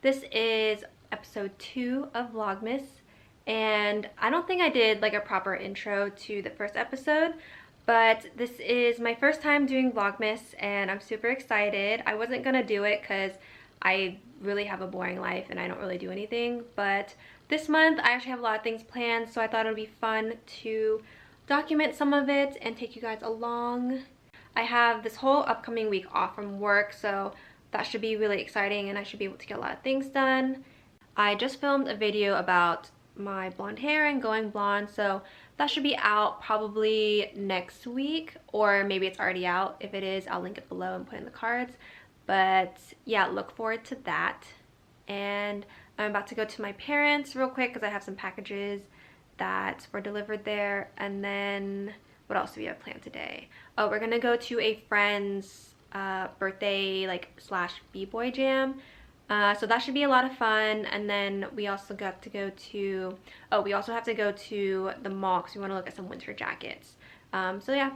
This is episode 2 of Vlogmas, and I don't think I did like a proper intro to the first episode, but this is my first time doing Vlogmas and I'm super excited. I wasn't gonna do it because I really have a boring life and I don't really do anything, but this month I actually have a lot of things planned, so I thought it would be fun to document some of it and take you guys along. I have this whole upcoming week off from work, so that should be really exciting and I should be able to get a lot of things done. I just filmed a video about my blonde hair and going blonde, so that should be out probably next week, or maybe it's already out. If it is, I'll link it below and put in the cards. But yeah, look forward to that. And I'm about to go to my parents real quick because I have some packages that were delivered there. And then what else do we have planned today? Oh, we're gonna go to a friend's birthday slash b-boy jam, so that should be a lot of fun. And then we also got to go to we also have to go to the mall because we want to look at some winter jackets. So yeah,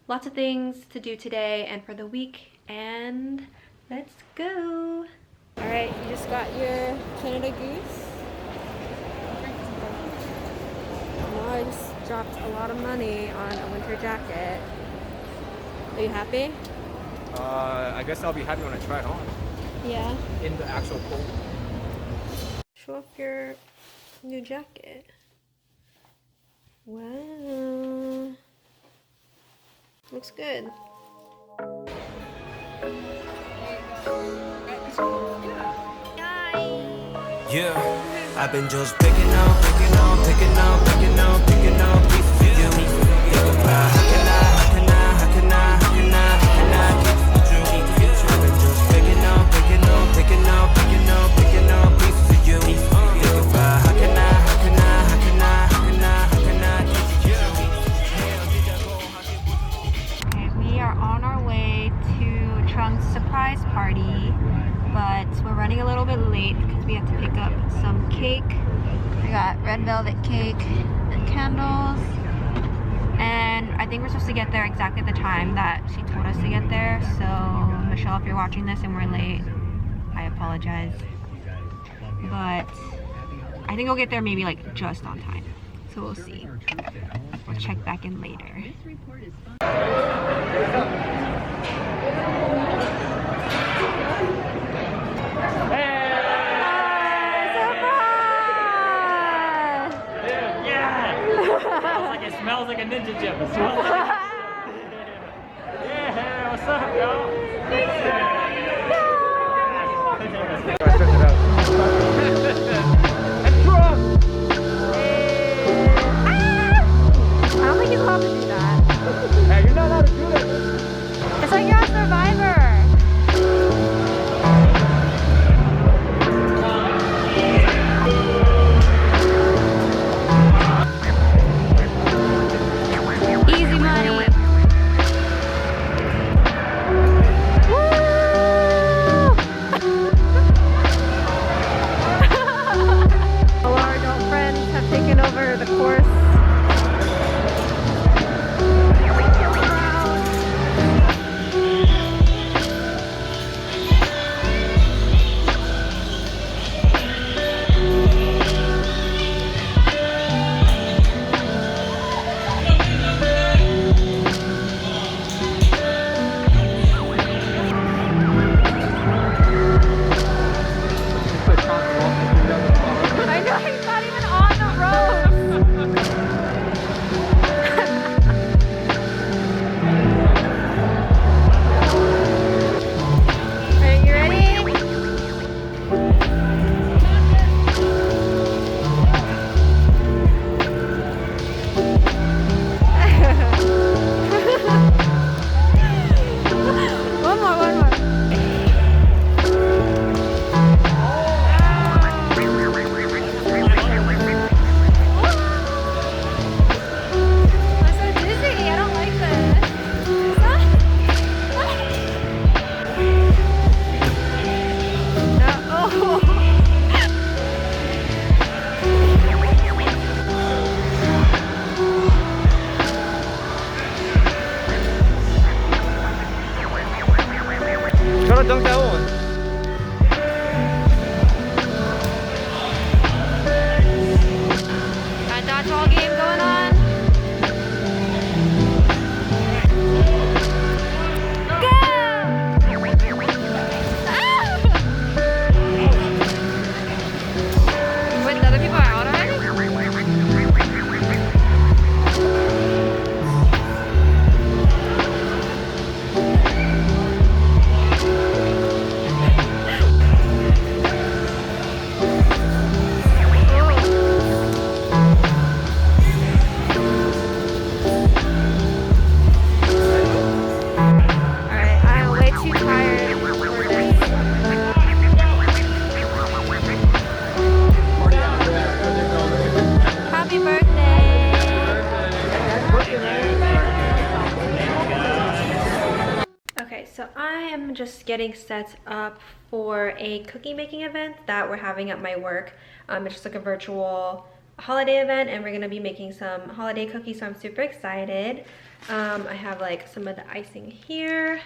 lots of things to do today and for the week, and let's go. All right, you just got your Canada Goose. Oh, I just dropped a lot of money on a winter jacket. Are you happy? I guess I'll be happy when I try it on. Yeah. In the actual cold. Show off your new jacket. Wow. Looks good. Yeah, I've been just picking up pieces of you. Think about how can I I've been just picking up pieces of you. Think about how can I Okay, we are on our way to Truong's surprise party, but we're running a little bit late because we have to pick up some cake. I got red velvet cake and candles, and I think we're supposed to get there exactly the time that she told us to get there. So Michelle, if you're watching this and we're late, I apologize, but I think we'll get there maybe like just on time, so we'll see. We'll check back in later. It smells like a ninja gym. It smells like a... Yeah, what's up, y'all? And Truong! I don't think he's allowed to do that. Hey, you're not allowed to do that. It's like you're on Survivor. Easy money. Woo! All our adult friends have taken over the course. I know, he's not even on the road. Alright, you ready? One more. I'm so dizzy. I don't like this. Oh. Gotta dunk that one. am just getting set up for a cookie making event that we're having at my work. It's just like a virtual holiday event, and we're gonna be making some holiday cookies, so I'm super excited. I have like some of the icing here,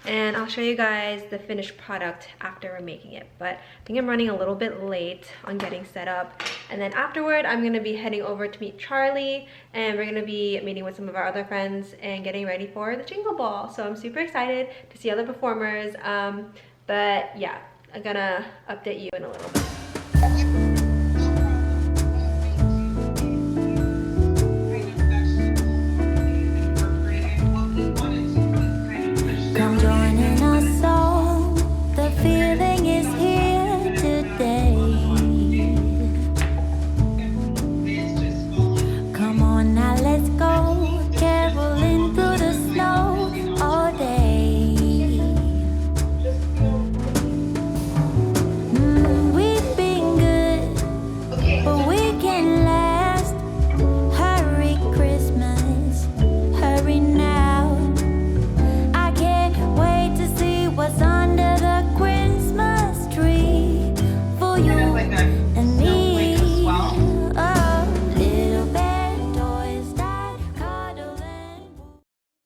and I'll show you guys the finished product after we're making it. But I think I'm running a little bit late on getting set up, and then afterward I'm gonna be heading over to meet Charlie, and we're gonna be meeting with some of our other friends and getting ready for the Jingle Ball. So I'm super excited to see other performers. But yeah, I'm gonna update you in a little bit. Come join in our song, the feeling is here today. Come on now, let's go, caroling through the snow all day. We've been good, but we can last. Hurry Christmas, hurry now. What's under the Christmas tree for you and me? Oh, little bad toys that cuddle and...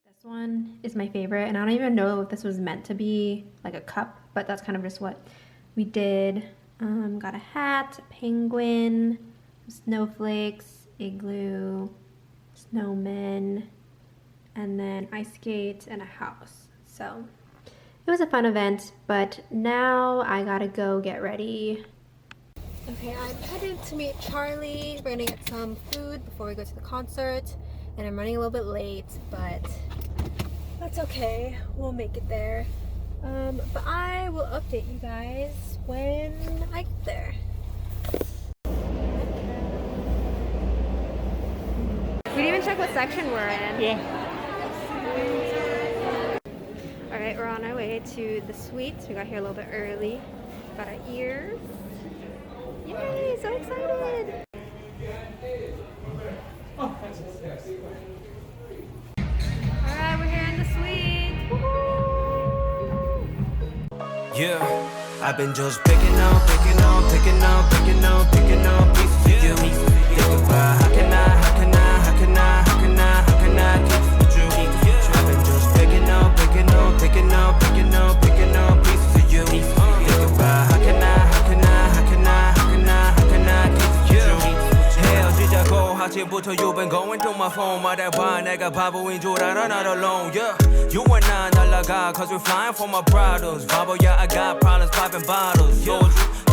This one is my favorite, and I don't even know if this was meant to be like a cup, but that's kind of just what we did. Got a hat, a penguin, snowflakes, igloo, snowmen, and then ice skates and a house. So it was a fun event, but now I gotta go get ready. Okay, I'm headed to meet Charlie. We're gonna get some food before we go to the concert, and I'm running a little bit late, but that's okay. We'll make it there. But I will update you guys when I get there. We didn't even check what section we're in. Yeah. Alright, we're on our way to the suites. We got here a little bit early. Got our ears. Yay, so excited! Alright, we're here in the suite. Woo-hoo! Yeah, I've been just picking on pieces of you. Think about how can I keep you? I've been just picking on pieces of you. Think about how can I keep you? 헤어지자고 아침부터 you've been going through my phone. 말해봐 내가 바보인 줄 알아 not alone. Yeah, you and I 날라가 cause we're flying for my problems. 바보야 I got problems popping bottles.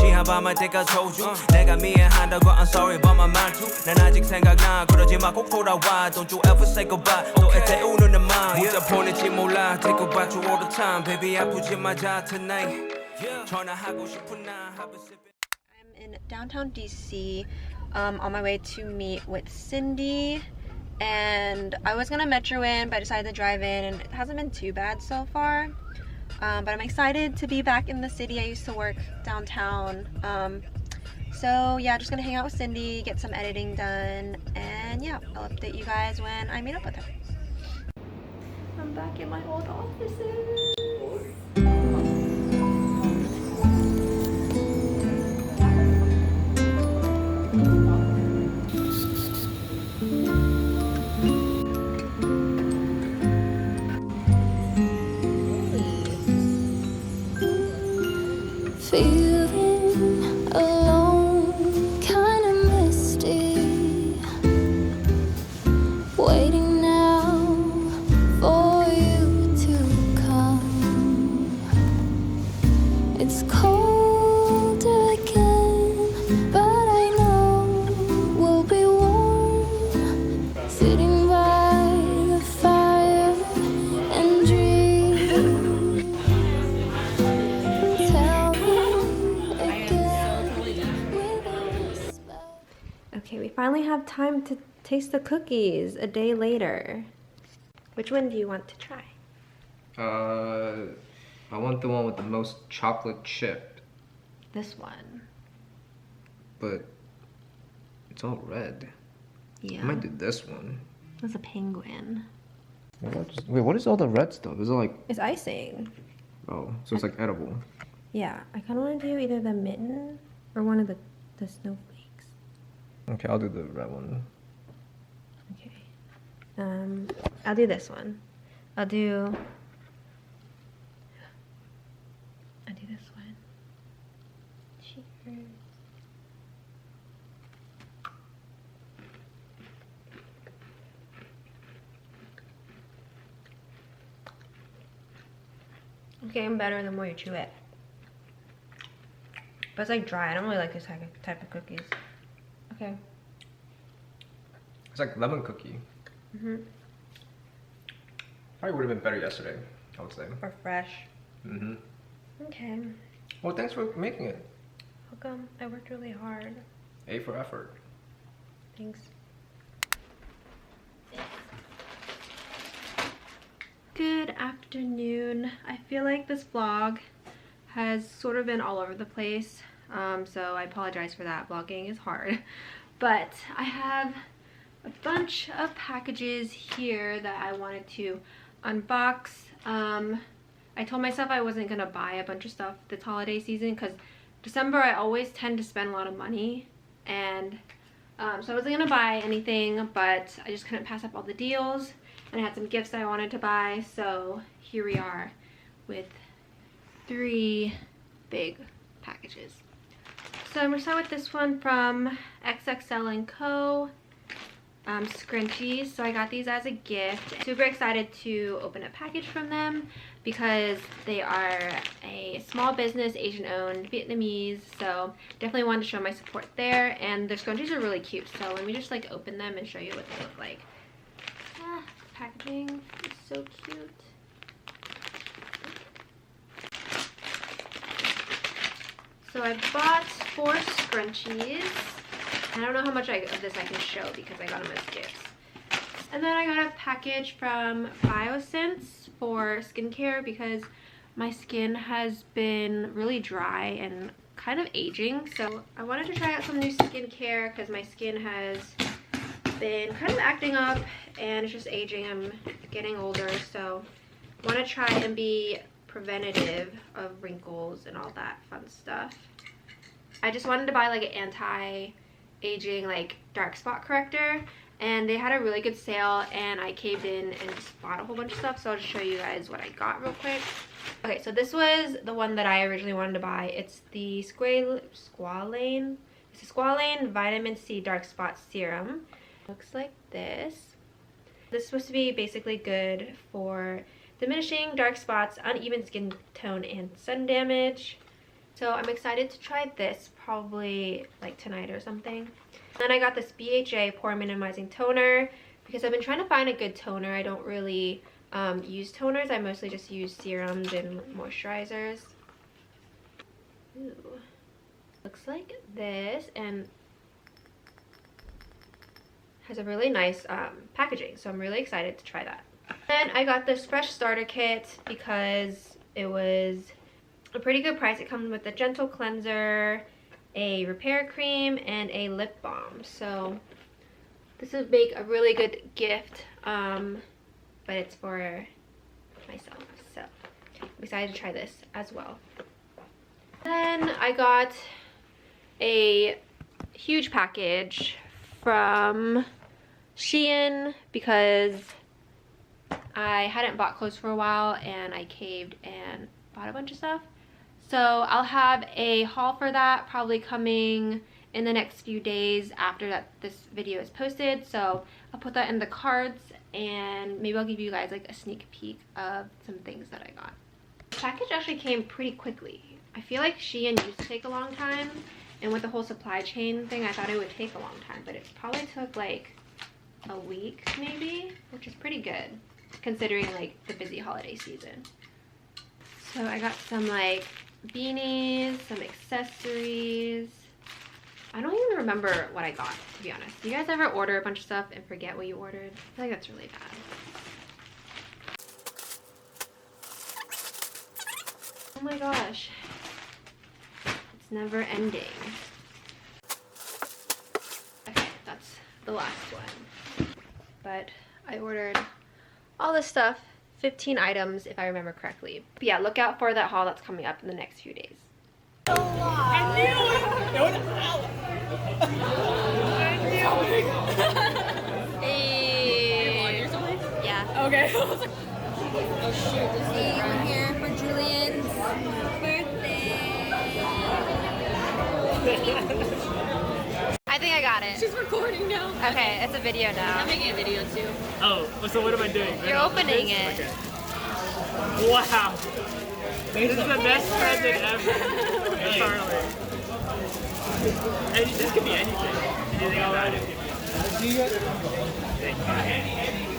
지한 밤만 take I told you 내가 미안하다고 I'm sorry but my 말투 난 아직 생각나 그러지 마 꼭 돌아와 Don't you ever say goodbye 또 애태우는 내 맘 혼자 보낼지 몰라 Think about you all the time Baby 아프지 마자 tonight 전화하고 싶은 나 I'm in downtown DC on my way to meet with Cindy, and I was gonna metro in but I decided to drive in, and it hasn't been too bad so far. But I'm excited to be back in the city. I used to work downtown. So yeah, just gonna hang out with Cindy, get some editing done, and yeah, I'll update you guys when I meet up with her. I'm back in my old offices. Feeling alone, kinda misty. Waiting now for you to come. It's cold again, but I know we'll be warm. Sitting by the fire and dream. Okay, we finally have time to taste the cookies a day later. Which one do you want to try? I want the one with the most chocolate chip. This one. But it's all red. Yeah. I might do this one. That's a penguin. Wait, what is all the red stuff? Is it like... It's icing. Oh, so it's like edible. Yeah, I kind of want to do either the mitten or one of the snowflakes. Okay, I'll do the red one. Okay. I'll do this one. I'll do this one. Cheers. It's getting better the more you chew it. But it's like dry. I don't really like this type of cookies. Okay. It's like lemon cookie. Probably would have been better yesterday, I would say. Or fresh. Okay. Well, thanks for making it. Welcome. I worked really hard. A for effort. Thanks. Good afternoon. I feel like this vlog has sort of been all over the place, so I apologize for that. Vlogging is hard, but I have a bunch of packages here that I wanted to unbox. I told myself I wasn't gonna buy a bunch of stuff this holiday season because December I always tend to spend a lot of money, and so I wasn't gonna buy anything, but I just couldn't pass up all the deals, and I had some gifts that I wanted to buy, so here we are with 3 big packages. So I'm gonna start with this one from XXL & Co. Scrunchies. So I got these as a gift. Super excited to open a package from them because they are a small business, Asian owned, Vietnamese, so definitely wanted to show my support there, and their scrunchies are really cute, so let me just like open them and show you what they look like. Packaging is so cute. So I bought 4 scrunchies. I don't know how much of this I can show because I got them as gifts. And then I got a package from Biosense for skincare because my skin has been really dry and kind of aging. So I wanted to try out some new skincare because my skin has been kind of acting up and it's just aging. I'm getting older, so I want to try and be preventative of wrinkles and all that fun stuff. I just wanted to buy like an anti-aging like dark spot corrector, and they had a really good sale and I caved in and just bought a whole bunch of stuff, so I'll just show you guys what I got real quick. Okay, so this was the one that I originally wanted to buy. It's the Squalane Vitamin C Dark Spot Serum. Looks like this. This is supposed to be basically good for diminishing dark spots, uneven skin tone, and sun damage. So I'm excited to try this probably like tonight or something. Then I got this BHA Pore Minimizing Toner because I've been trying to find a good toner. I don't really use toners. I mostly just use serums and moisturizers. Ooh. Looks like this and has a really nice packaging. So I'm really excited to try that. Then I got this Fresh Starter Kit because it was a pretty good price. It comes with a gentle cleanser, a repair cream, and a lip balm. So this would make a really good gift, but it's for myself. So I'm excited to try this as well. Then I got a huge package from Shein because I hadn't bought clothes for a while and I caved and bought a bunch of stuff. So I'll have a haul for that probably coming in the next few days after this video is posted. So I'll put that in the cards and maybe I'll give you guys like a sneak peek of some things that I got. The package actually came pretty quickly. I feel like Shein used to take a long time, and with the whole supply chain thing I thought it would take a long time, but it probably took like a week maybe, which is pretty good considering like the busy holiday season. So I got some like beanies, some accessories. I don't even remember what I got, to be honest. Do you guys ever order a bunch of stuff and forget what you ordered? I feel like that's really bad. Oh my gosh. It's never ending. Okay, that's the last one. But I ordered all this stuff 15 items if I remember correctly. But yeah, look out for that haul that's coming up in the next few days. Hey. Yeah. Okay. Oh shoot, this is here for Julian's birthday. I think I got it. She's recording now. Okay, it's a video now. I'm making a video too. Oh, so what am I doing? You're opening it. Okay. Wow. This is the best present ever. Charlie. This could be anything. Anything about it.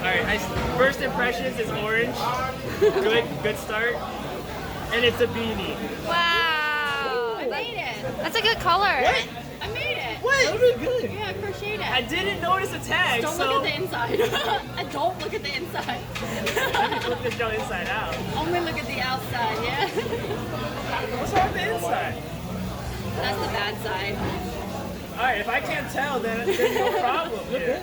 Alright, first impressions is orange. Good start. And it's a beanie. Wow. I made it. That's a good color. What? I made it. What? That was good. Yeah, I crocheted it. I didn't notice the tag. Don't look at the inside. Don't look at the inside. Let me flip this down inside out. Only look at the outside, yeah? What's wrong with the inside? That's the bad side. Alright, if I can't tell, then there's no problem here.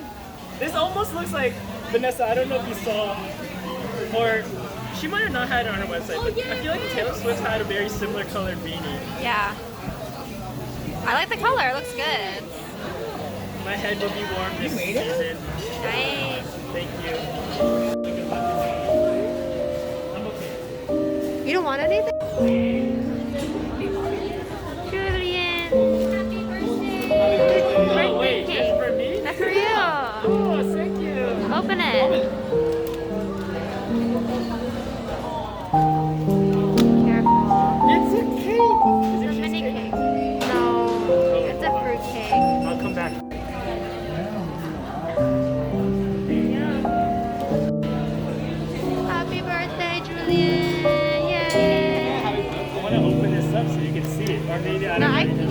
This almost looks like, Vanessa, I don't know if you saw, or she might have not had it on her website, but I feel like Taylor Swift had a very similar colored beanie. Yeah. I like the color, it looks good. My head will be warm this season. Nice. Thank you. I'm okay. You don't want anything? Julian. Oh, wait, this is for me? That's for you. Oh, thank you. Open it. Careful. It's a cake. Is it It's a mini cheesecake? cake. No, it's a fruit cake. I'll come back. Happy birthday, Julian. Yay. I want to open this up so you can see it. Or maybe I don't know.